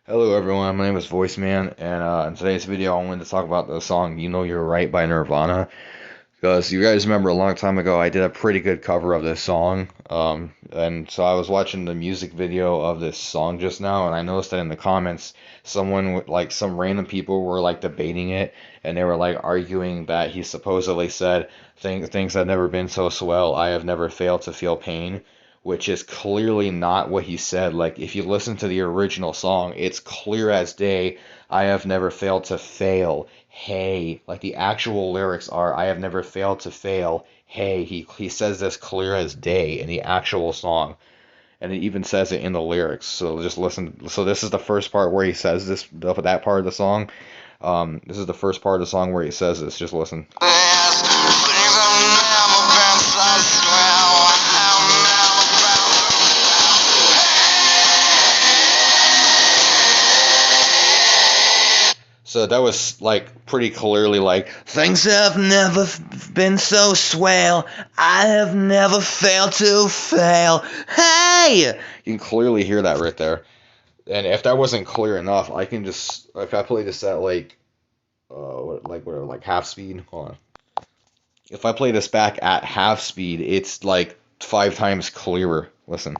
Hello everyone, my name is Voiceman, and in today's video I wanted to talk about the song You Know You're Right by Nirvana. Because you guys remember a long time ago I did a pretty good cover of this song. And so I was watching the music video of this song just now, and I noticed that in the comments, some random people were like debating it, and they were like arguing that he supposedly said, things have never been so swell, I have never failed to feel pain, which is clearly not what he said. Like, if you listen to the original song, it's clear as day, I have never failed to fail. Hey, like the actual lyrics are, I have never failed to fail. Hey, he says this clear as day in the actual song, and it even says it in the lyrics. So just listen. So this is the first part where he says that part of the song. This is the first part of the song where he says this. Just listen. So that was like pretty clearly like, things have never been so swell, I have never failed to fail. Hey! You can clearly hear that right there. And if that wasn't clear enough, I can just, if I play this at like half speed, hold on. If I play this back at half speed, it's like 5 times clearer. Listen.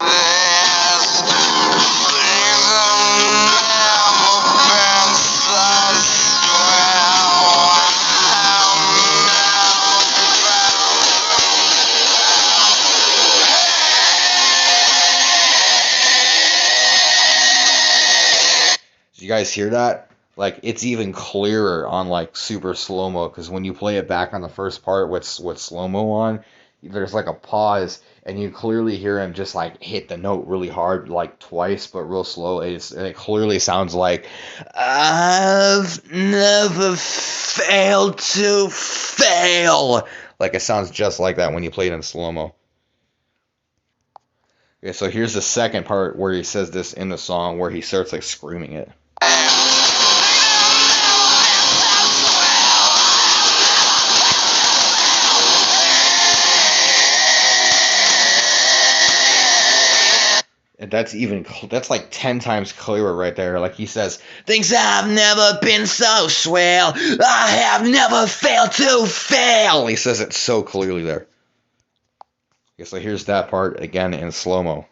You guys hear that? Like, it's even clearer on like super slow-mo, because when you play it back on the first part with slow-mo on, there's like a pause and you clearly hear him just like hit the note really hard like twice but real slow. And it clearly sounds like, I've never failed to fail. Like, it sounds just like that when you play it in slow-mo. Okay, so here's the second part where he says this in the song, where he starts like screaming it. And that's like 10 times clearer right there. Like, he says, things have never been so swell, I have never failed to fail. He says it so clearly there. Okay, so here's that part again in slow-mo.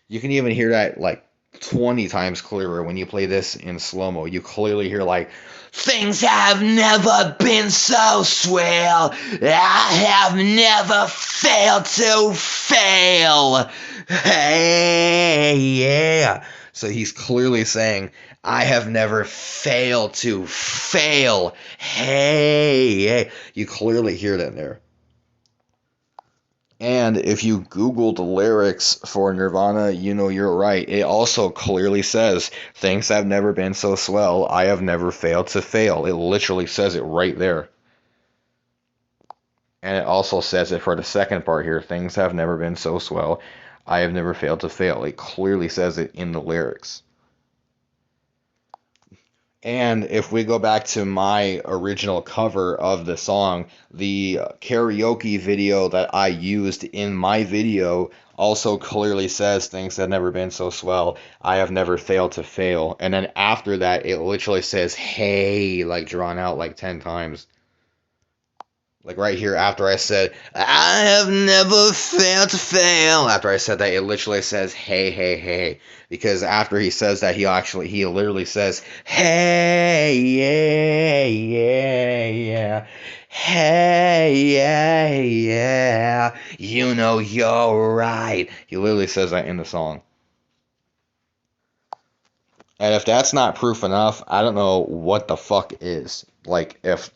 You can even hear that like 20 times clearer when you play this in slow-mo. You clearly hear like, things have never been so swell, I have never failed to fail. Hey, yeah. So he's clearly saying, I have never failed to fail. Hey, hey. You clearly hear that there. And if you Google the lyrics for Nirvana, You Know You're Right, it also clearly says, things have never been so swell, I have never failed to fail. It literally says it right there. And it also says it for the second part here, things have never been so swell, I have never failed to fail. It clearly says it in the lyrics. And if we go back to my original cover of the song, the karaoke video that I used in my video also clearly says, things have never been so swell, I have never failed to fail. And then after that, it literally says, hey, like drawn out like 10 times. Like right here, after I said, I have never failed to fail, after I said that, it literally says, hey, hey, hey. Because after he says that, he literally says, hey, yeah, yeah, yeah. Hey, yeah, yeah. You know you're right. He literally says that in the song. And if that's not proof enough, I don't know what the fuck is. Like, if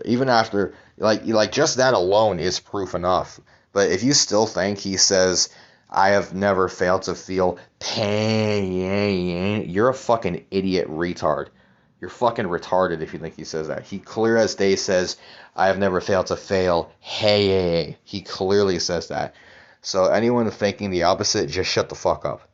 even after, like just that alone is proof enough. But if you still think he says, I have never failed to feel pain, you're a fucking idiot retard. You're fucking retarded if you think he says that. He clear as day says, I have never failed to fail. Hey. He clearly says that. So anyone thinking the opposite, just shut the fuck up.